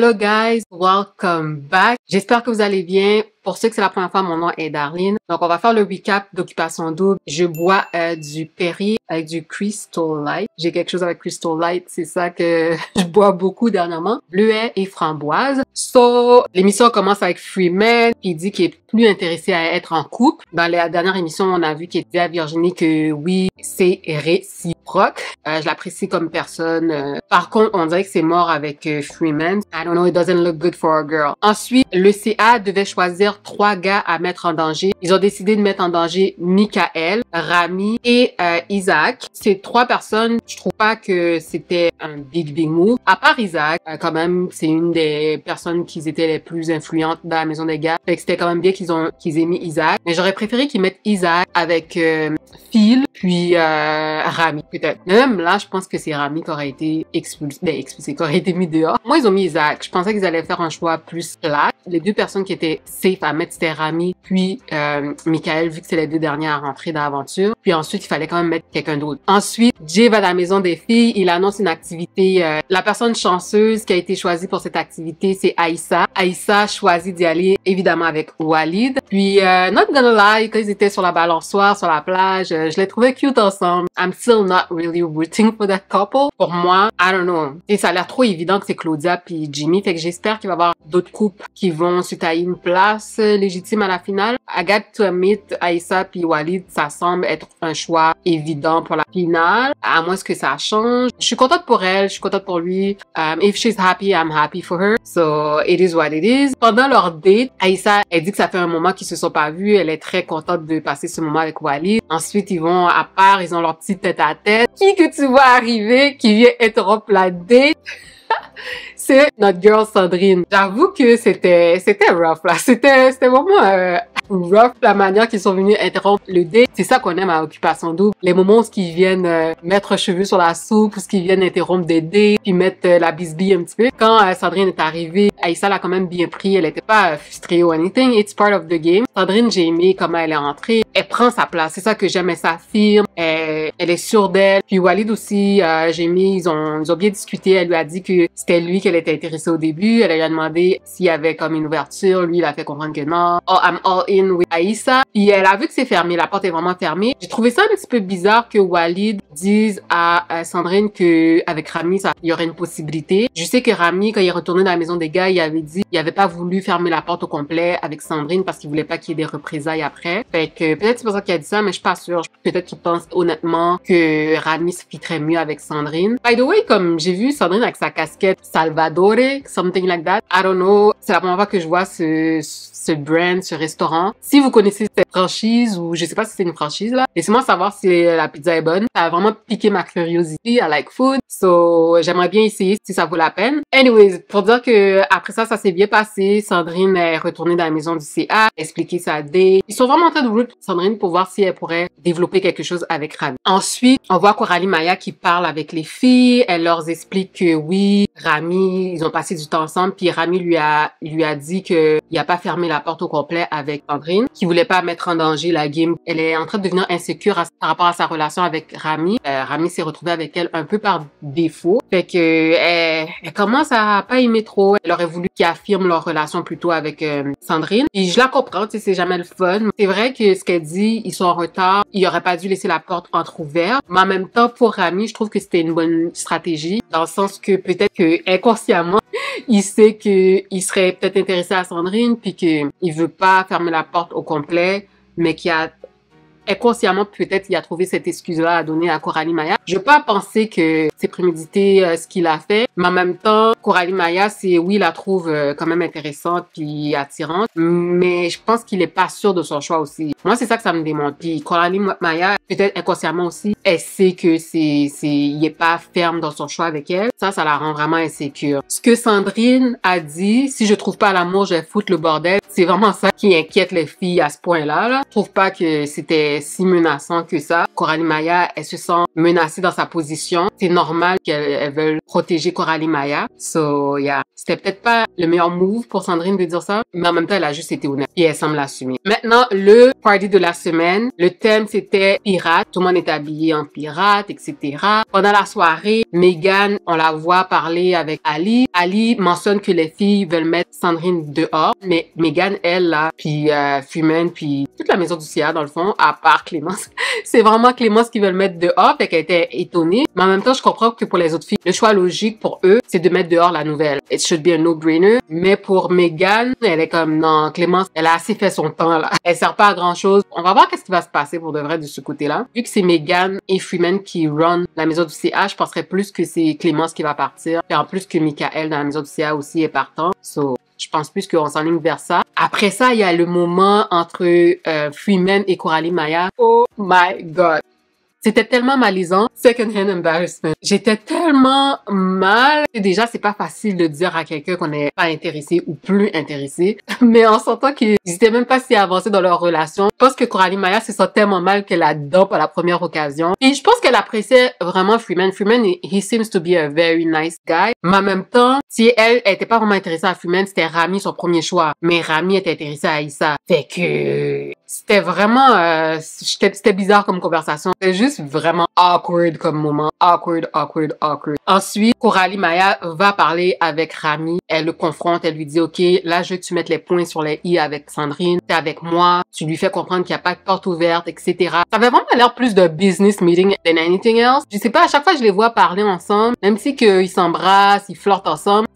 Hello guys, welcome back. J'espère que vous allez bien. Pour ceux que c'est la première fois, mon nom est Darlene. Donc, on va faire le recap d'Occupation Double. Je bois du Perrier avec du Crystal Light. J'ai quelque chose avec Crystal Light, c'est ça que je bois beaucoup dernièrement. Bleuet et framboise. So, l'émission commence avec Freeman qui dit qu'il est plus intéressé à être en couple. Dans la dernière émission, on a vu qu'il disait à Virginie que oui, c'est réciproque. Je l'apprécie comme personne. Par contre, on dirait que c'est mort avec Freeman. I don't know, it doesn't look good for a girl. Ensuite, le CA devait choisir 3 gars à mettre en danger. Ils ont décidé de mettre en danger Michael, Rami et Isaac. Ces 3 personnes, je trouve pas que c'était un big move. À part Isaac, quand même, c'est une des personnes qui étaient les plus influentes dans la maison des gars. Fait que c'était quand même bien qu'ils aient mis Isaac. Mais j'aurais préféré qu'ils mettent Isaac avec Phil, puis Rami, peut-être. Même là, je pense que c'est Rami qui aurait été expulsé, qui aurait été mis dehors. Moi, ils ont mis Isaac. Je pensais qu'ils allaient faire un choix plus flat. Les 2 personnes qui étaient safe à mettre, c'était Rami, puis Michael, vu que c'est les 2 derniers à rentrer dans l'aventure. Puis ensuite, il fallait quand même mettre quelqu'un d'autre. Ensuite, Jay va à la maison des filles. Il annonce une activité. La personne chanceuse qui a été choisie pour cette activité, c'est Aïssa. Aïssa choisit d'y aller, évidemment, avec Walid. Puis, not gonna lie, quand ils étaient sur la balançoire, sur la plage, je les trouvais cute ensemble. I'm still not really rooting for that couple. Pour moi, I don't know. Et ça a l'air trop évident que c'est Claudia puis Jimmy. Fait que j'espère qu'il va y avoir d'autres couples qui vont se tailler une place légitime à la finale. I got to admit, Aïssa puis Walid, ça semble être un choix évident pour la finale. À moins que ça change. Je suis contente pour elle, je suis contente pour lui. If she's happy, I'm happy for her. So, it is what it is. Pendant leur date, Aïssa, elle dit que ça fait un moment qu'ils se sont pas vus. Elle est très contente de passer ce moment avec Walid. Ensuite, ils vont à part, ils ont leur petite tête-à-tête. Qui que tu vois arriver, qui vient interrompre la date? C'est notre girl Sandrine. J'avoue que c'était rough là. C'était vraiment rough la manière qu'ils sont venus interrompre le date. C'est ça qu'on aime à Occupation Double. Les moments où ils viennent mettre cheveux sur la soupe, où ils viennent interrompre des dates, puis mettre la bisbille un petit peu. Quand Sandrine est arrivée, Aïssa l'a quand même bien pris. Elle était pas frustrée ou anything. It's part of the game. Sandrine, j'ai aimé comment elle est entrée. Elle prend sa place. C'est ça que j'aime. Elle s'affirme. Elle est sûre d'elle. Puis Walid aussi, j'ai aimé. Ils ont bien discuté. Elle lui a dit que c'était lui qu'elle était intéressée au début. Elle lui a demandé s'il y avait comme une ouverture. Lui, il a fait comprendre que non. Oh, I'm all in with Aïssa. Puis elle a vu que c'est fermé. La porte est vraiment fermée. J'ai trouvé ça un petit peu bizarre que Walid dise à Sandrine que avec Rami, il y aurait une possibilité. Je sais que Rami, quand il est retourné dans la maison des gars, il avait dit qu'il avait pas voulu fermer la porte au complet avec Sandrine parce qu'il voulait pas qu'il y ait des représailles après. Fait que peut-être c'est pour ça qu'il a dit ça, mais je suis pas sûre. Peut-être qu'il pense honnêtement que Rami se fitterait mieux avec Sandrine. By the way, comme j'ai vu Sandrine avec sa casquette Salvador, something like that. I don't know. C'est la première fois que je vois ce brand, ce restaurant. Si vous connaissez cette franchise ou je sais pas si c'est une franchise là, laissez-moi savoir si la pizza est bonne. Ça a vraiment piqué ma curiosité. I like food. So, j'aimerais bien essayer si ça vaut la peine. Anyways, pour dire que après ça s'est bien passé. Sandrine est retournée dans la maison du CA, expliquer sa date. Ils sont vraiment en train de root Sandrine pour voir si elle pourrait développer quelque chose avec Rami. Ensuite, on voit Coralie Maya qui parle avec les filles. Elle leur explique que oui, Rami, ils ont passé du temps ensemble, puis Rami lui a dit que il a pas fermé la porte au complet avec Sandrine, qui voulait pas mettre en danger la game. Elle est en train de devenir insécure par rapport à sa relation avec Rami. Rami s'est retrouvé avec elle un peu par défaut. Fait que elle commence à pas aimer trop. Elle aurait voulu qu'ils affirment leur relation plutôt avec Sandrine. Et je la comprends, tu sais, c'est jamais le fun. C'est vrai que ce qu'elle dit, ils sont en retard. Il aurait pas dû laisser la porte entrouverte. Mais en même temps, pour Rami, je trouve que c'était une bonne stratégie, dans le sens que peut-être que inconsciemment, il sait qu'il serait peut-être intéressé à Sandrine, puis qu'il veut pas fermer la porte au complet, mais qu'il a inconsciemment, peut-être, il a trouvé cette excuse-là à donner à Coralie Maya. Je veux pas penser que c'est prémédité ce qu'il a fait, mais en même temps, Coralie Maya, oui, il la trouve quand même intéressante puis attirante, mais je pense qu'il est pas sûr de son choix aussi. Moi, c'est ça que ça me démontre. Puis Coralie Maya, peut-être inconsciemment aussi, elle sait que il est pas ferme dans son choix avec elle. Ça la rend vraiment insécure. Ce que Sandrine a dit, si je trouve pas l'amour, je vais foutre le bordel. C'est vraiment ça qui inquiète les filles à ce point-là, là. Je trouve pas que c'était si menaçant que ça. Coralie Maya, elle se sent menacée dans sa position. C'est normal qu'elle veuille protéger Coralie Maya. So, yeah. C'était peut-être pas le meilleur move pour Sandrine de dire ça, mais en même temps, elle a juste été honnête. Et elle semble l'assumer. Maintenant, le party de la semaine. Le thème, c'était pirate. Tout le monde est habillé en pirate, etc. Pendant la soirée, Megan, on la voit parler avec Ali. Ali mentionne que les filles veulent mettre Sandrine dehors, mais Megan, elle, là, puis Freeman, puis toute la maison du CIA, dans le fond, à part Clémence. C'est vraiment Clémence qui veut le mettre dehors, fait qu'elle était étonnée. Mais en même temps, je comprends que pour les autres filles, le choix logique pour eux, c'est de mettre dehors la nouvelle. It should be a no-brainer. Mais pour Megan, elle est comme, non, Clémence, elle a assez fait son temps, là. Elle sert pas à grand chose. On va voir qu'est-ce qui va se passer pour de vrai de ce côté-là. Vu que c'est Megan et Freeman qui run la maison du CA, je penserais plus que c'est Clémence qui va partir. Et en plus que Michael dans la maison du CA aussi est partant. So, je pense plus qu'on s'enligne vers ça. Après ça, il y a le moment entre Freeman et Coralie Maya. Oh my God! C'était tellement malaisant. Second-hand embarrassment. J'étais tellement mal. Et déjà, c'est pas facile de dire à quelqu'un qu'on n'est pas intéressé ou plus intéressé. Mais en sentant qu'ils étaient même pas si avancés dans leur relation, je pense que Coralie Maya se sent tellement mal qu'elle a dump à la première occasion. Et je pense qu'elle appréciait vraiment Freeman. Freeman, he seems to be a very nice guy. Mais en même temps, si elle était pas vraiment intéressée à Freeman, c'était Rami son premier choix. Mais Rami était intéressé à Aïssa. Fait que c'était vraiment, c'était bizarre comme conversation. C'était juste vraiment awkward comme moment. Awkward. Ensuite, Coralie Maya va parler avec Rami. Elle le confronte. Elle lui dit, OK, là, je veux que tu mettes les points sur les i avec Sandrine. T'es avec moi. Tu lui fais comprendre qu'il n'y a pas de porte ouverte, etc. Ça avait vraiment l'air plus de business meeting than anything else. Je sais pas, à chaque fois, je les vois parler ensemble. Même si qu'ils s'embrassent, ils flirtent ensemble.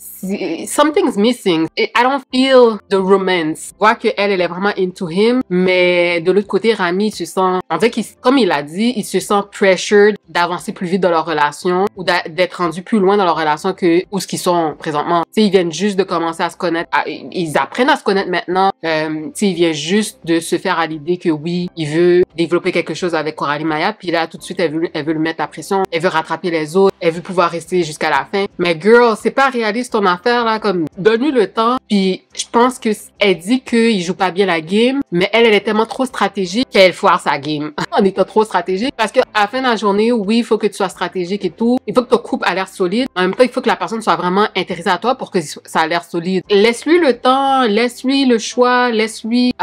Something's missing. I don't feel the romance. Je vois qu'elle est vraiment into him. Mais de l'autre côté, Rami, il se sent, on dirait qu'il, comme il a dit, il se sent pressured d'avancer plus vite dans leur relation ou d'être rendu plus loin dans leur relation que où ce qu'ils sont présentement. Tu sais, ils viennent juste de commencer à se connaître. Ils apprennent à se connaître maintenant. Tu sais, il vient juste de se faire à l'idée que oui, il veut développer quelque chose avec Coralie Maya. Puis là, tout de suite, elle veut lui mettre la pression. Elle veut rattraper les autres. Elle veut pouvoir rester jusqu'à la fin. Mais girl, c'est pas réaliste ton affaire, là. Comme, donne-lui le temps. Puis, je pense que elle dit qu'il joue pas bien la game. Mais elle est tellement trop stratégique qu'elle foire sa game. En étant trop stratégique. Parce que, à la fin de la journée, oui, il faut que tu sois stratégique et tout. Il faut que ton couple a l'air solide. En même temps, il faut que la personne soit vraiment intéressée à toi pour que ça a l'air solide. Laisse-lui le temps. Laisse-lui le choix. Laisse-lui,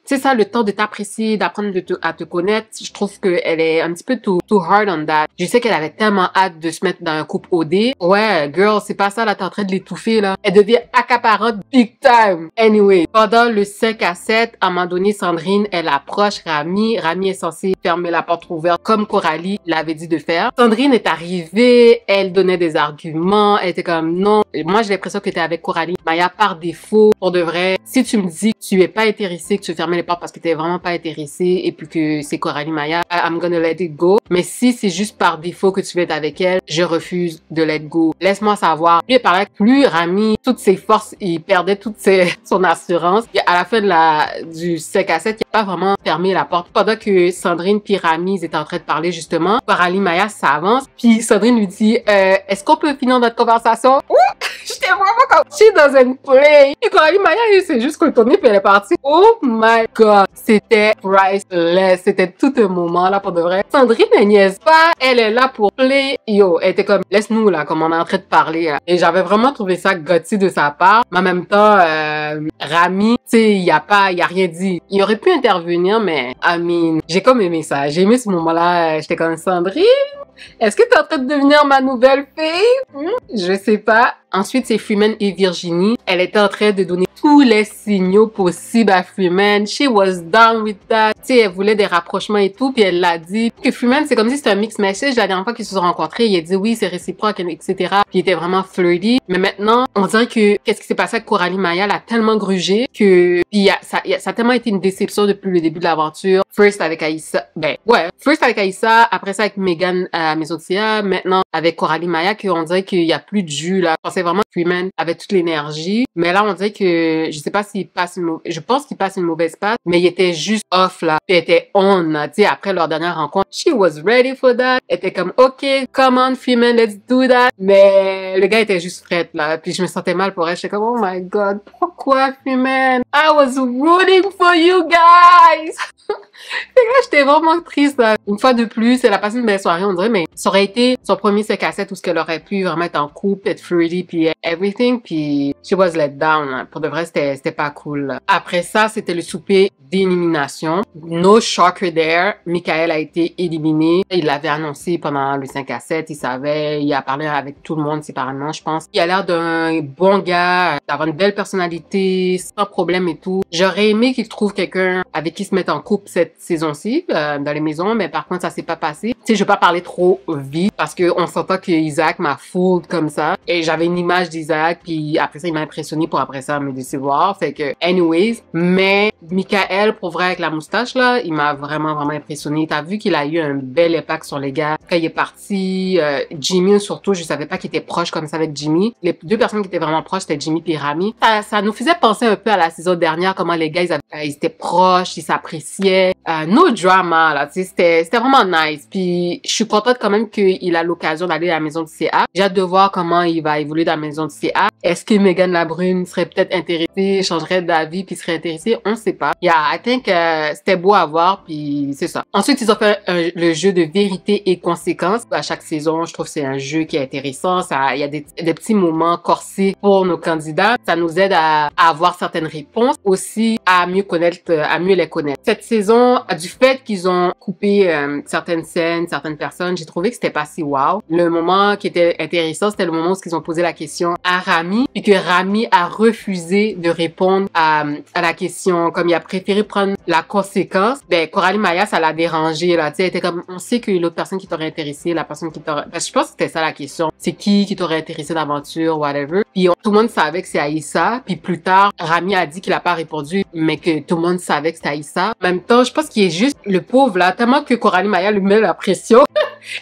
c'est ça, le temps de t'apprécier, d'apprendre à te connaître. Je trouve qu'elle est un petit peu too hard on that. Je sais qu'elle avait tellement hâte de se mettre dans un couple OD. Ouais, girl, c'est pas ça, là, t'es en train de l'étouffer, là. Elle devient accaparante big time. Anyway, pendant le 5 à 7, à un moment donné, Sandrine, elle approche Rami. Rami est censé fermer la porte ouverte comme Coralie l'avait dit de faire. Sandrine est arrivée, elle donnait des arguments, elle était comme non. Et moi, j'ai l'impression que t'es avec Coralie Maya par défaut. Pour de vrai, si tu me dis que tu es pas intéressé, que tu fermes les portes parce que t'es vraiment pas intéressé et puis que c'est Coralie Maya, I'm gonna let it go. Mais si c'est juste par défaut que tu veux être avec elle, je refuse de let go. Laisse-moi savoir. Lui, il parlait que plus Rami, toutes ses forces, il perdait son assurance. Et à la fin du 5 à 7, il n'a pas vraiment fermé la porte. Pendant que Sandrine puis Rami, ils étaient en train de parler justement, Coralie Maya s'avance. Puis Sandrine lui dit, est-ce qu'on peut finir notre conversation? J'étais vraiment comme, she doesn't play. Et Coralie Maya, elle s'est juste retournée puis elle est partie. Oh my God. C'était priceless. C'était tout un moment là pour de vrai. Sandrine, elle niaise pas. Elle est là pour play. Yo, elle était comme, laisse-nous là, comme on est en train de parler. Là. Et j'avais vraiment trouvé ça gutsy de sa part. Mais en même temps, Rami, tu sais, il a rien dit. Il aurait pu intervenir, mais, I mean, j'ai comme aimé ça. J'ai aimé ce moment-là. J'étais comme, Sandrine, est-ce que t'es en train de devenir ma nouvelle fille? Je sais pas. Ensuite, c'est Freeman et Virginie. Elle était en train de donner tous les signaux possibles à Freeman. She was down with that. Tu sais, elle voulait des rapprochements et tout, puis elle l'a dit. Que Freeman, c'est comme si c'était un mix message. La dernière fois qu'ils se sont rencontrés, il a dit oui, c'est réciproque, etc. Puis il était vraiment flirty. Mais maintenant, on dirait que qu'est-ce qui s'est passé avec Coralie Maya l'a tellement grugé que ça a tellement été une déception depuis le début de l'aventure. First avec Aïssa. First avec Aïssa, après ça avec Megan à Maison de CA, maintenant avec Coralie Maya, qu'on dirait qu'il y a plus de jus, là. Je pensais vraiment que Freeman avait toute l'énergie. Mais là, on dirait que, je sais pas s'il passe je pense qu'il passe une mauvaise passe, mais il était juste off, là. Puis il était on, là. Tu sais, après leur dernière rencontre, she was ready for that. Elle était comme, OK, come on, Freeman, let's do that. Mais le gars était juste fret, là. Puis je me sentais mal pour elle. J'étais comme, oh my God, pourquoi, Freeman? I was rooting for you guys! Et là, j'étais vraiment triste, là. Une fois de plus, elle a passé une belle soirée, on dirait, mais ça aurait été son premier 5 à 7 où ce qu'elle aurait pu vraiment être en couple, être flirty, puis everything, puis she was let down. Là. Pour de vrai, c'était pas cool. Là. Après ça, c'était le souper d'élimination. No shocker there. Michael a été éliminé. Il l'avait annoncé pendant le 5 à 7. Il savait, il a parlé avec tout le monde séparément, je pense. Il a l'air d'un bon gars, d'avoir une belle personnalité, sans problème et tout. J'aurais aimé qu'il trouve quelqu'un avec qui se mettre en couple cette saison-ci, dans les maisons, mais par contre, ça s'est pas passé. Tu sais, je vais pas parler trop vite parce que on sent pas que Isaac m'a fooled comme ça. Et j'avais une image d'Isaac, puis après ça, il m'a impressionné pour après ça me décevoir. Fait que, anyways. Mais, Michael, pour vrai, avec la moustache, là, il m'a vraiment, vraiment impressionné. T'as vu qu'il a eu un bel impact sur les gars. Quand il est parti, Jimmy, surtout, je savais pas qu'il était proche comme ça avec Jimmy. Les deux personnes qui étaient vraiment proches, c'était Jimmy et Rami. Ça nous faisait penser un peu à la saison dernière, comment les gars, ils étaient proches, ils s'appréciaient. No drama, là, tu sais, c'était vraiment nice. Puis, je suis contente quand même qu'il a l'occasion d'aller à la maison du CA. J'ai hâte de voir comment il va évoluer dans la maison du CA. Est-ce que Megan Labrune serait peut-être intéressée, changerait d'avis puis serait intéressée? On sait pas. Yeah, I think c'était beau à voir puis c'est ça. Ensuite, ils ont fait le jeu de vérité et conséquences. À chaque saison, je trouve que c'est un jeu qui est intéressant. Il y a des petits moments corsés pour nos candidats. Ça nous aide à avoir certaines réponses, aussi à mieux les connaître. Cette saison, du fait qu'ils ont coupé certaines scènes, certaines personnes, j'ai trouvé que c'était pas si wow. Le moment qui était intéressant, c'était le moment où ils ont posé la question à Rami, puis que Rami a refusé de répondre à la question, comme il a préféré prendre la conséquence. Ben, Coralie Maya, ça l'a dérangé, là, tu sais, elle était comme, on sait que l'autre personne qui t'aurait intéressé, la personne qui t'aurait, parce que je pense que c'était ça la question. C'est qui t'aurait intéressé d'aventure, whatever. Puis tout le monde savait que c'est Aïssa, puis plus tard, Rami a dit qu'il a pas répondu, mais que tout le monde savait que c'était Aïssa. En même temps, je pense qu'il est juste le pauvre, là, tellement que Coralie Maya lui met la pression.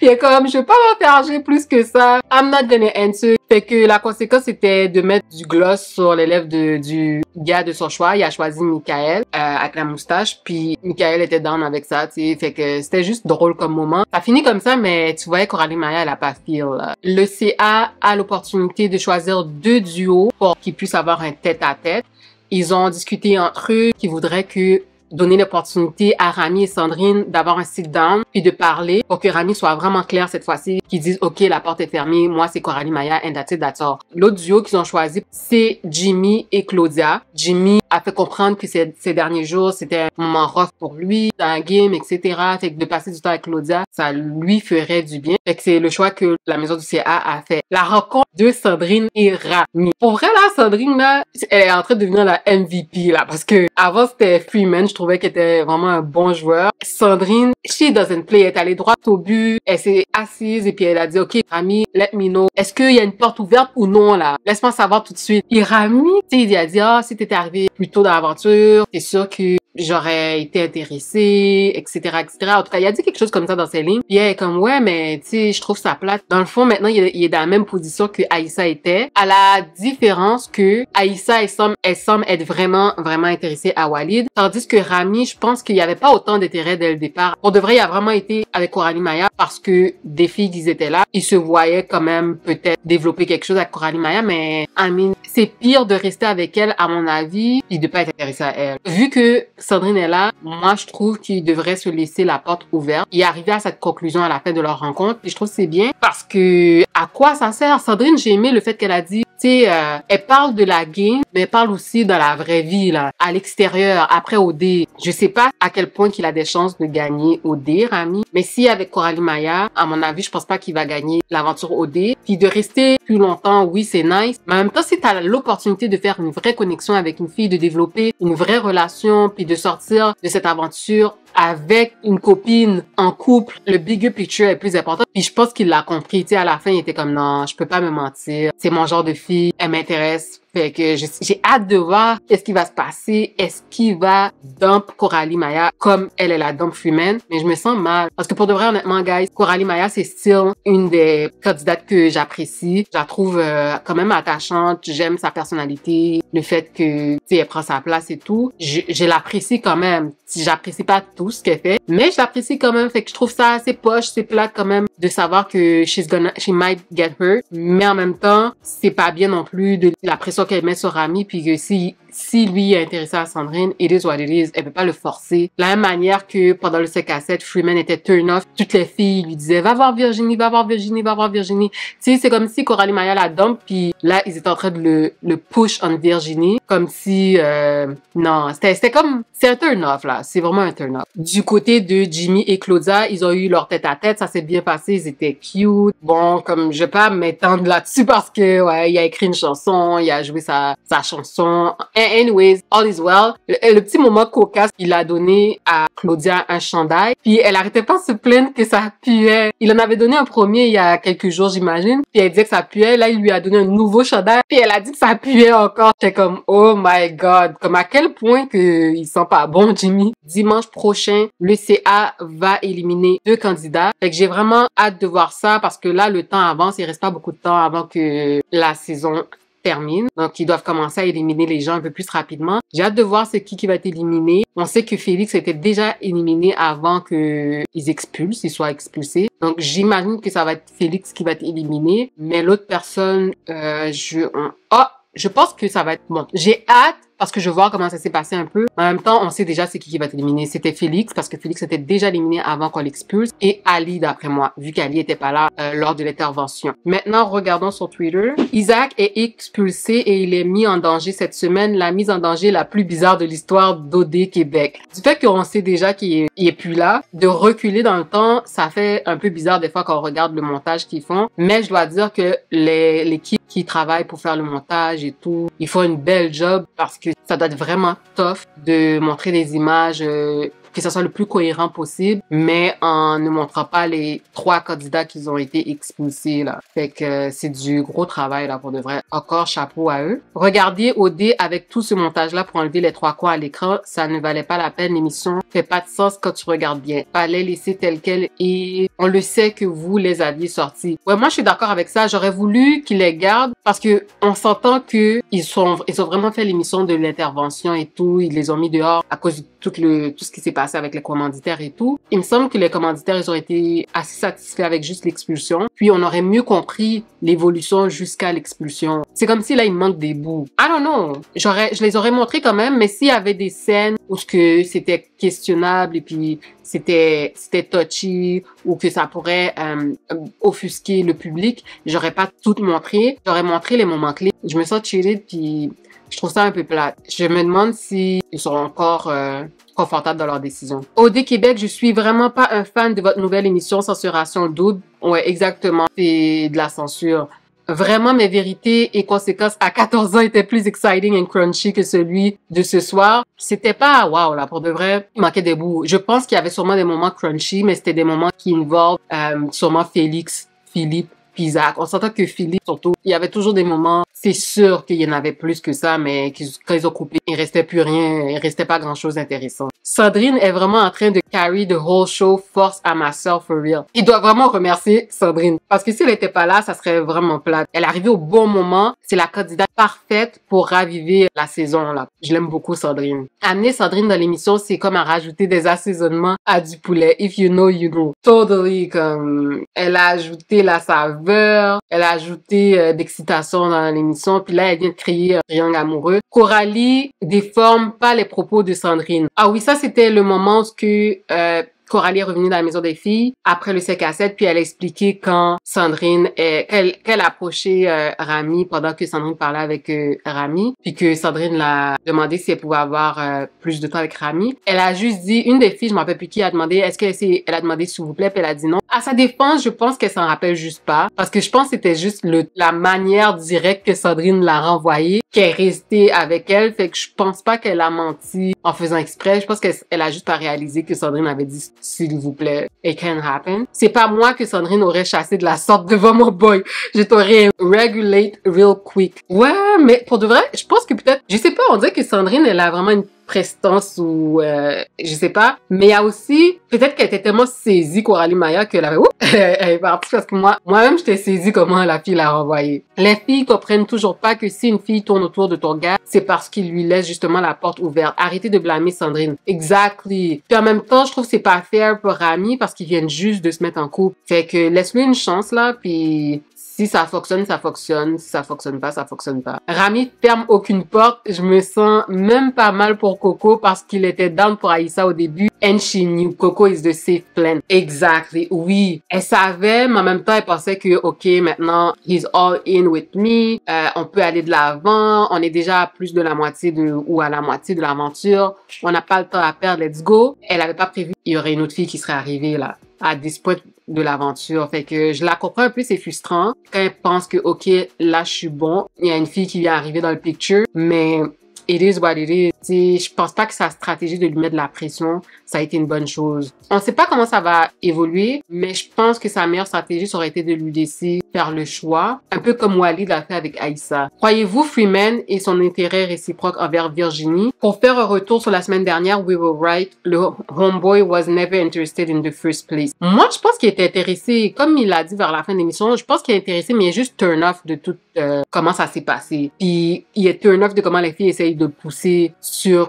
Il est comme, je veux pas m'enterger plus que ça. I'm not gonna answer. Fait que la conséquence, c'était de mettre du gloss sur les lèvres du gars de son choix. Il a choisi Michael, avec la moustache. Puis Michael était down avec ça, tu sais. Fait que c'était juste drôle comme moment. Ça finit comme ça, mais tu voyais Coralie Maya, elle a pas feel. Là. Le CA a l'opportunité de choisir 2 duos pour qu'ils puissent avoir un tête-à-tête. Ils ont discuté entre eux qu'ils voudraient que donner l'opportunité à Rami et Sandrine d'avoir un sit-down puis de parler pour que Rami soit vraiment clair cette fois-ci, qu'ils disent « OK, la porte est fermée, moi c'est Coralie Maya, and that's it, that's all ». L'autre duo qu'ils ont choisi, c'est Jimmy et Claudia. Jimmy a fait comprendre que ces derniers jours, c'était un moment rough pour lui, dans un game, etc. Fait que de passer du temps avec Claudia, ça lui ferait du bien. Fait que c'est le choix que la maison du CA a fait. La rencontre de Sandrine et Rami. Pour vrai, là, Sandrine, là, elle est en train de devenir la MVP, là, parce que avant c'était Freeman, je trouvais qu'elle était vraiment un bon joueur. Sandrine, she doesn't play. Elle est allée droit au but. Elle s'est assise et puis elle a dit, OK, Rami, let me know. Est-ce qu'il y a une porte ouverte ou non, là? Laisse-moi savoir tout de suite. Et Rami, tu sais, il a dit, si t'étais arrivé plus tôt dans l'aventure, c'est sûr que j'aurais été intéressée, etc., etc. En tout cas, il a dit quelque chose comme ça dans ses lignes. Puis elle est comme, ouais, mais tu sais, je trouve ça plate. Dans le fond, maintenant, il est dans la même position que Aïssa était. À la différence que Aïssa, elle semble être vraiment, vraiment intéressée à Walid. Tandis que Rami, je pense qu'il n'y avait pas autant d'intérêt dès le départ. Pour de vrai, il a vraiment été avec Coralie Maya parce que des filles qui étaient là, ils se voyaient quand même peut-être développer quelque chose avec Coralie Maya, mais I mean, c'est pire de rester avec elle, à mon avis, et de pas être intéressé à elle. Vu que Sandrine est là, moi, je trouve qu'il devrait se laisser la porte ouverte et arriver à cette conclusion à la fin de leur rencontre. Et je trouve que c'est bien parce que à quoi ça sert? Sandrine, j'ai aimé le fait qu'elle a dit, tu sais, elle parle de la game, mais elle parle aussi dans la vraie vie, là, à l'extérieur, après OD. Je sais pas à quel point qu'il a des chances de gagner OD, Rami, mais si avec Coralie Maya, à mon avis, je pense pas qu'il va gagner l'aventure OD. Puis de rester plus longtemps, oui, c'est nice, mais en même temps, si t'as l'opportunité de faire une vraie connexion avec une fille, de développer une vraie relation, puis de sortir de cette aventure avec une copine en couple, le bigger picture est plus important. Puis je pense qu'il l'a compris. Tu sais, à la fin, il était comme, non, je peux pas me mentir. C'est mon genre de fille. Elle m'intéresse. Fait que j'ai hâte de voir qu'est-ce qui va se passer. Est-ce qu'il va dump Coralie Maya comme elle est la dump Freeman? Mais je me sens mal. Parce que pour de vrai, honnêtement, guys, Coralie Maya, c'est still une des candidates que j'apprécie. Je la trouve quand même attachante. J'aime sa personnalité. Le fait que, tu sais, elle prend sa place et tout. Je l'apprécie quand même. J'apprécie pas tout ce qu'elle fait, mais je l'apprécie quand même. Fait que je trouve ça assez poche, c'est plate quand même de savoir que she might get hurt. Mais en même temps, c'est pas bien non plus de la pression qu'elle met sur Rami, puis que si si lui est intéressé à Sandrine, it is what it is. Elle peut pas le forcer. De la même manière que pendant le 5 à 7, Freeman était turn off. Toutes les filles lui disaient, va voir Virginie, va voir Virginie, va voir Virginie. Tu sais, c'est comme si Coralie Maya la dump, puis là, ils étaient en train de le push on Virginie. Comme si, non, c'était comme, c'est un turn off, là. C'est vraiment un turn off. Du côté de Jimmy et Claudia, ils ont eu leur tête à tête. Ça s'est bien passé. Ils étaient cute. Bon, comme, je vais pas m'étendre là-dessus parce que, ouais, il a écrit une chanson, il a joué sa chanson. Anyways, all is well. Le petit moment cocasse, il a donné à Claudia un chandail. Puis elle arrêtait pas de se plaindre que ça puait. Il en avait donné un premier il y a quelques jours, j'imagine. Puis elle disait que ça puait. Là, il lui a donné un nouveau chandail. Puis elle a dit que ça puait encore. J'étais comme, oh my god. Comme à quel point que il sent pas bon, Jimmy. Dimanche prochain, le CA va éliminer 2 candidats. Fait que j'ai vraiment hâte de voir ça parce que là, le temps avance. Il reste pas beaucoup de temps avant que la saison termine. Donc, ils doivent commencer à éliminer les gens un peu plus rapidement. J'ai hâte de voir c'est qui va être éliminé. On sait que Félix était déjà éliminé avant que ils soient expulsés. Donc, j'imagine que ça va être Félix qui va être éliminé. Mais l'autre personne, je pense que ça va être bon. J'ai hâte parce que je veux voir comment ça s'est passé un peu. En même temps, on sait déjà c'est qui va être éliminé. C'était Félix parce que Félix était déjà éliminé avant qu'on l'expulse et Ali d'après moi, vu qu'Ali était pas là lors de l'intervention. Maintenant, regardons sur Twitter. Isaac est expulsé et il est mis en danger cette semaine. La mise en danger la plus bizarre de l'histoire d'OD Québec. Du fait qu'on sait déjà qu'il est plus là, de reculer dans le temps, ça fait un peu bizarre des fois quand on regarde le montage qu'ils font. Mais je dois dire que l'équipe qui travaille pour faire le montage et tout, ils font une belle job parce que ça doit être vraiment tough de montrer des images que ça soit le plus cohérent possible, mais en ne montrant pas les 3 candidats qui ont été expulsés, là. Fait que c'est du gros travail, là, pour de vrai. Encore chapeau à eux. Regardez OD avec tout ce montage-là pour enlever les 3 coins à l'écran, ça ne valait pas la peine. L'émission fait pas de sens quand tu regardes bien. Fallait laisser tel quel et on le sait que vous les aviez sortis. Ouais, moi, je suis d'accord avec ça. J'aurais voulu qu'ils les gardent parce que on s'entend que ils ont vraiment fait l'émission de l'intervention et tout. Ils les ont mis dehors à cause de tout ce qui s'est passé avec les commanditaires et tout. Il me semble que les commanditaires, ils ont été assez satisfaits avec juste l'expulsion. Puis on aurait mieux compris l'évolution jusqu'à l'expulsion. C'est comme si là, il manque des bouts. I don't know. Je les aurais montrés quand même, mais s'il y avait des scènes où c'était questionnable et puis c'était touchy ou que ça pourrait offusquer le public, j'aurais pas tout montré. J'aurais montré les moments clés. Je me sens cheated puis je trouve ça un peu plate. Je me demande si ils sont encore confortables dans leurs décisions. OD Québec, je suis vraiment pas un fan de votre nouvelle émission Censuration Double. Ouais, exactement. C'est de la censure. Vraiment, mes vérités et conséquences à 14 ans étaient plus exciting and crunchy que celui de ce soir. C'était pas wow, là, pour de vrai. Il manquait des bouts. Je pense qu'il y avait sûrement des moments crunchy, mais c'était des moments qui involvent sûrement Félix, Philippe, puis Isaac. On s'entend que Philippe, surtout, il y avait toujours des moments, c'est sûr qu'il y en avait plus que ça, mais quand ils ont coupé, il restait plus rien, il restait pas grand chose d'intéressant. Sandrine est vraiment en train de carry the whole show, force à myself for real. Il doit vraiment remercier Sandrine. Parce que si elle était pas là, ça serait vraiment plate. Elle est arrivée au bon moment. C'est la candidate parfaite pour raviver la saison, là. Je l'aime beaucoup, Sandrine. Amener Sandrine dans l'émission, c'est comme à rajouter des assaisonnements à du poulet. If you know, you know. Totally, comme, elle a ajouté la saveur, elle a ajouté d'excitation dans l'émission, puis là, elle vient de créer un triangle amoureux. Coralie déforme pas les propos de Sandrine. Ah oui, ça, c'était le moment où Coralie est revenue dans la maison des filles après le 5 à 7, puis elle a expliqué quand qu'elle approchait Rami pendant que Sandrine parlait avec Rami, puis que Sandrine l'a demandé si elle pouvait avoir plus de temps avec Rami. Elle a juste dit, une des filles, je m'en rappelle plus qui, a demandé, elle a demandé s'il vous plaît, puis elle a dit non. À sa défense, je pense qu'elle s'en rappelle juste pas, parce que je pense que c'était juste la manière directe que Sandrine l'a renvoyée, qui est restée avec elle, fait que je pense pas qu'elle a menti en faisant exprès. Je pense qu'elle a juste pas réalisé que Sandrine avait dit s'il vous plaît, it can happen. C'est pas moi que Sandrine aurait chassé de la sorte devant mon boy. Je t'aurais regulate real quick. Ouais, mais pour de vrai, je pense que peut-être, je sais pas, on dirait que Sandrine, elle a vraiment une prestance ou je sais pas, mais il y a aussi peut-être qu'elle était tellement saisie Coralie Maya qu'elle avait elle est partie parce que moi-même j'étais saisie comment la fille l'a renvoyée. Les filles comprennent toujours pas que si une fille tourne autour de ton gars, c'est parce qu'il lui laisse justement la porte ouverte. Arrêtez de blâmer Sandrine. Exactly. Puis en même temps, je trouve que c'est pas fair pour Rami parce qu'ils viennent juste de se mettre en couple. Fait que laisse-lui une chance là, puis Si ça fonctionne, ça fonctionne. Si ça fonctionne pas, ça fonctionne pas. Rami ferme aucune porte. Je me sens même pas mal pour Coco parce qu'il était down pour Aïssa au début. And she knew Coco is the safe plan. Exactly. Oui. Elle savait, mais en même temps, elle pensait que, OK, maintenant, he's all in with me. On peut aller de l'avant. On est déjà à plus de la moitié ou à la moitié de l'aventure. On n'a pas le temps à perdre. Let's go. Elle avait pas prévu qu'il y aurait une autre fille qui serait arrivée, là, à this point de l'aventure. Fait que je la comprends un peu, c'est frustrant. Quand elle pense que, OK, là, je suis bon. Il y a une fille qui vient arriver dans le picture, mais it is what it is. T'sais, je pense pas que sa stratégie de lui mettre de la pression, ça a été une bonne chose. On sait pas comment ça va évoluer, mais je pense que sa meilleure stratégie, ça aurait été de lui laisser faire le choix, un peu comme Walid l'a fait avec Aïssa. Croyez-vous Freeman et son intérêt réciproque envers Virginie? Pour faire un retour sur la semaine dernière, we were right, le homeboy was never interested in the first place. Moi, je pense qu'il était intéressé, comme il l'a dit vers la fin de l'émission, je pense qu'il est intéressé, mais il est juste turn off de tout comment ça s'est passé. Puis il est turn off de comment les filles essayent de pousser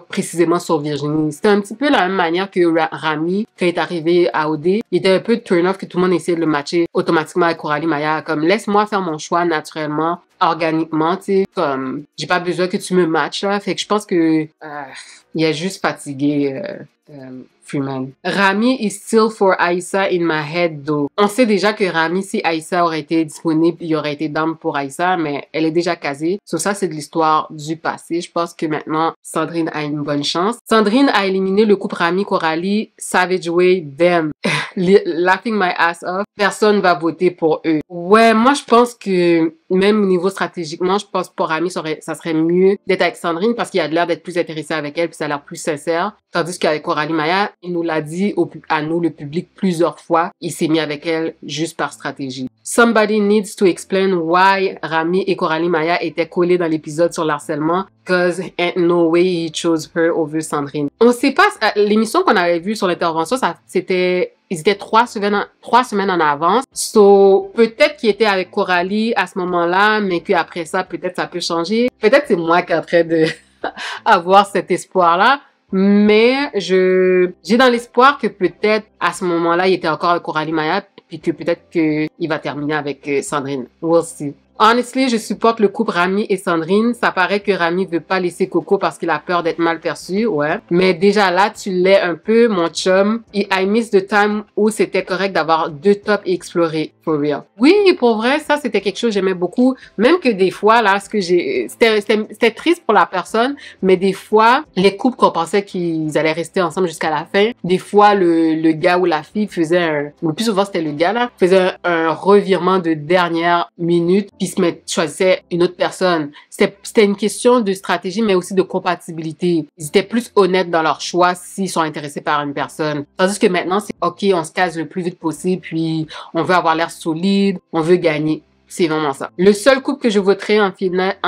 précisément sur Virginie. C'était un petit peu la même manière que Rami, quand il est arrivé à OD, il était un peu turn off que tout le monde essayait de le matcher automatiquement avec Coralie Maya, comme laisse-moi faire mon choix naturellement, organiquement, tu sais, comme j'ai pas besoin que tu me matches là. Fait que je pense que il est juste fatigué. Freeman. Rami is still for Aïssa in my head though. On sait déjà que Rami, si Aïssa aurait été disponible, il aurait été down pour Aïssa, mais elle est déjà casée. So ça, c'est de l'histoire du passé. Je pense que maintenant, Sandrine a une bonne chance. Sandrine a éliminé le couple Rami-Coralie, Savage Way, them. Laughing my ass off. Personne va voter pour eux. Ouais, moi, je pense que même au niveau stratégiquement, je pense pour Rami, ça serait mieux d'être avec Sandrine parce qu'il a l'air d'être plus intéressé avec elle puis ça a l'air plus sincère. Tandis qu'avec Coralie Maya, il nous l'a dit à nous, le public, plusieurs fois. Il s'est mis avec elle juste par stratégie. Somebody needs to explain why Rami et Coralie Maya étaient collés dans l'épisode sur l'harcèlement. Cause ain't no way he chose her over Sandrine. On sait pas, l'émission qu'on avait vue sur l'intervention, ils étaient 3 semaines en avance. So, peut-être qu'il était avec Coralie à ce moment-là, mais qu'après ça, peut-être ça peut changer. Peut-être c'est moi qui est en train de avoir cet espoir-là. Mais j'ai dans l'espoir que peut-être à ce moment-là, il était encore avec Coralie Maya, puis que peut-être qu'il va terminer avec Sandrine. We'll see. Honestly, je supporte le couple Rami et Sandrine. Ça paraît que Rami veut pas laisser Coco parce qu'il a peur d'être mal perçu, ouais. Mais déjà là, tu l'es un peu, mon chum. Et I miss the time où c'était correct d'avoir 2 tops et explorer, for real. Oui, pour vrai, ça, c'était quelque chose que j'aimais beaucoup. Même que des fois, là, c'était triste pour la personne, mais des fois, les couples qu'on pensait qu'ils allaient rester ensemble jusqu'à la fin, des fois, le gars ou la fille faisait le plus souvent, c'était le gars, là, faisait un revirement de dernière minute, puis choisissaient une autre personne. C'était une question de stratégie, mais aussi de compatibilité. Ils étaient plus honnêtes dans leur choix s'ils sont intéressés par une personne. Tandis que maintenant, c'est OK, on se case le plus vite possible, puis on veut avoir l'air solide, on veut gagner. C'est vraiment ça. Le seul couple que je voterais en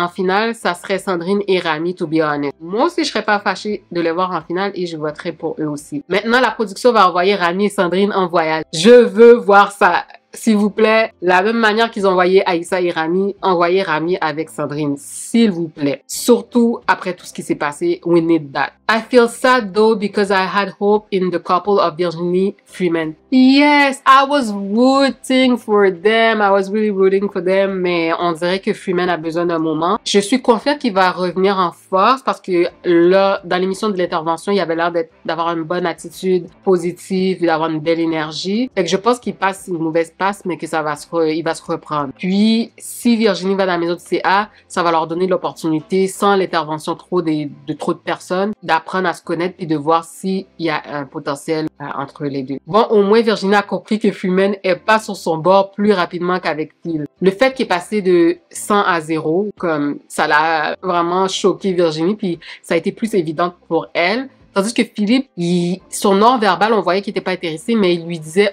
finale, ça serait Sandrine et Rami, to be honest. Moi aussi, je serais pas fâchée de les voir en finale et je voterais pour eux aussi. Maintenant, la production va envoyer Rami et Sandrine en voyage. Je veux voir ça. S'il vous plaît, la même manière qu'ils ont envoyé Aïssa et Rami, envoyez Rami avec Sandrine, s'il vous plaît. Surtout après tout ce qui s'est passé, we need that. I feel sad though because I had hope in the couple of Virginie Freeman. Yes, I was rooting for them. I was really rooting for them, mais on dirait que Freeman a besoin d'un moment. Je suis confiante qu'il va revenir en force parce que là, dans l'émission de l'intervention, il avait l'air d'avoir une bonne attitude positive, d'avoir une belle énergie. Fait que je pense qu'il passe une mauvaise passe, mais que il va se reprendre. Puis, si Virginie va dans la maison du CA, ça va leur donner l'opportunité, sans l'intervention de trop de personnes, d'apprendre à se connaître puis de voir s'il y a un potentiel entre les deux. Bon, au moins, Virginie a compris que Freeman est pas sur son bord plus rapidement qu'avec Phil. Le fait qu'il est passé de 100 à 0, comme ça l'a vraiment choqué Virginie, puis ça a été plus évident pour elle. Tandis que Philippe, son non-verbal, on voyait qu'il était pas intéressé, mais il lui disait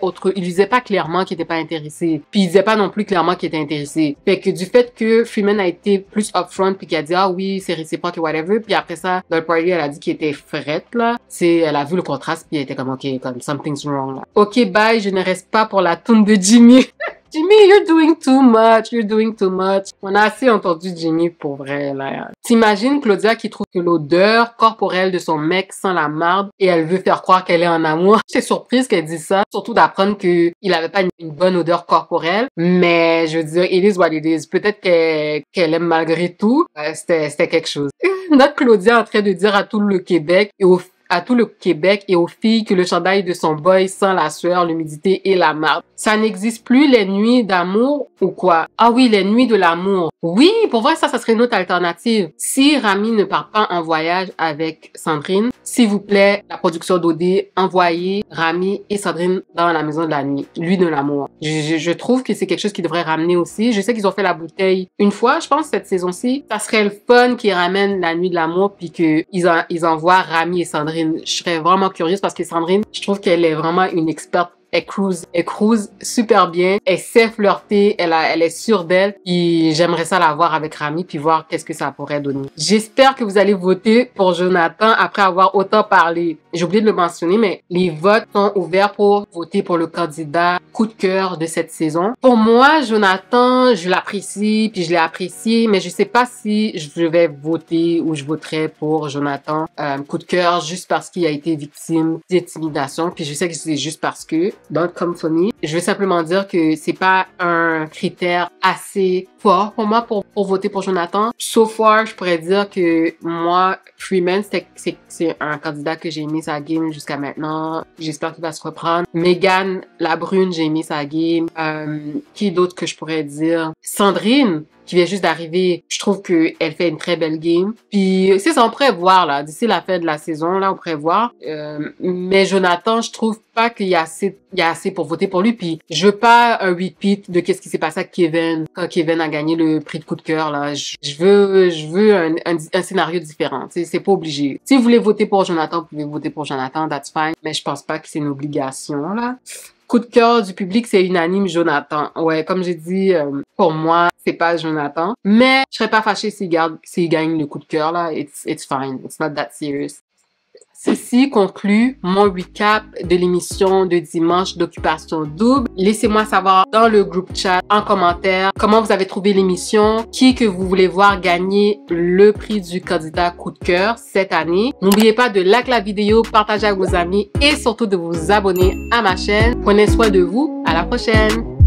pas clairement qu'il était pas intéressé. Puis il disait pas non plus clairement qu'il était intéressé. Fait que du fait que Freeman a été plus upfront puis qu'il a dit ah oui, c'est réciproque et whatever, puis après ça, dans le party, elle a dit qu'il était frette là. Elle a vu le contraste puis elle était comme OK, comme something's wrong là. OK, bye, je ne reste pas pour la toune de Jimmy. Jimmy, you're doing too much, you're doing too much. On a assez entendu Jimmy pour vrai, là. T'imagines Claudia qui trouve que l'odeur corporelle de son mec sent la marde et elle veut faire croire qu'elle est en amour. J'étais surprise qu'elle dise ça, surtout d'apprendre qu'il avait pas une bonne odeur corporelle. Mais, je veux dire, it is what it is. Peut-être qu'elle aime malgré tout. C'était quelque chose. Notre Claudia est en train de dire à tout le Québec et aux filles que le chandail de son boy sent la sueur, l'humidité et la marde. Ça n'existe plus les nuits d'amour ou quoi? Ah oui, les nuits de l'amour. Oui, pour voir ça serait une autre alternative. Si Rami ne part pas en voyage avec Sandrine, s'il vous plaît, la production d'OD, envoyez Rami et Sandrine dans la maison de la nuit. Nuit de l'amour. Je trouve que c'est quelque chose qu'ils devraient ramener aussi. Je sais qu'ils ont fait la bouteille une fois, je pense, cette saison-ci. Ça serait le fun qu'ils ramènent la nuit de l'amour puis qu'ils envoient Rami et Sandrine. Je serais vraiment curieuse parce que Sandrine, je trouve qu'elle est vraiment une experte. Elle cruise super bien. Elle sait flirter. Elle est sûre d'elle. Et j'aimerais ça la voir avec Rami puis voir qu'est-ce que ça pourrait donner. J'espère que vous allez voter pour Jonathan après avoir autant parlé. J'ai oublié de le mentionner, mais les votes sont ouverts pour voter pour le candidat coup de cœur de cette saison. Pour moi, Jonathan, je l'apprécie puis je l'ai apprécié, mais je sais pas si je vais voter ou je voterai pour Jonathan coup de cœur juste parce qu'il a été victime d'intimidation. Puis je sais que c'est juste parce que don't come for me. Je veux simplement dire que c'est pas un critère assez fort pour moi pour voter pour Jonathan. So far, je pourrais dire que moi, Freeman, c'est un candidat que j'ai aimé sa game jusqu'à maintenant. J'espère qu'il va se reprendre. Megan, la brune, j'ai aimé sa game. Qui d'autre que je pourrais dire? Sandrine, qui vient juste d'arriver, je trouve qu'elle fait une très belle game. Puis c'est ça, on pourrait voir là, d'ici la fin de la saison, là, on pourrait voir. Mais Jonathan, je trouve pas qu'il y a assez pour voter pour lui. Puis je veux pas un repeat de qu'est-ce qui s'est passé avec Kevin quand Kevin a gagné le prix de coup de cœur là. Je veux un scénario différent. C'est pas obligé. Si vous voulez voter pour Jonathan, vous pouvez voter pour Jonathan, that's fine. Mais je pense pas que c'est une obligation là. Coup de cœur du public, c'est unanime Jonathan. Ouais, comme j'ai dit, pour moi, c'est pas Jonathan. Mais je serais pas fâchée s'il gagne le coup de cœur, là. It's fine. It's not that serious. Ceci conclut mon recap de l'émission de dimanche d'Occupation Double. Laissez-moi savoir dans le groupe chat, en commentaire, comment vous avez trouvé l'émission, qui que vous voulez voir gagner le prix du candidat coup de cœur cette année. N'oubliez pas de liker la vidéo, partager avec vos amis et surtout de vous abonner à ma chaîne. Prenez soin de vous. À la prochaine!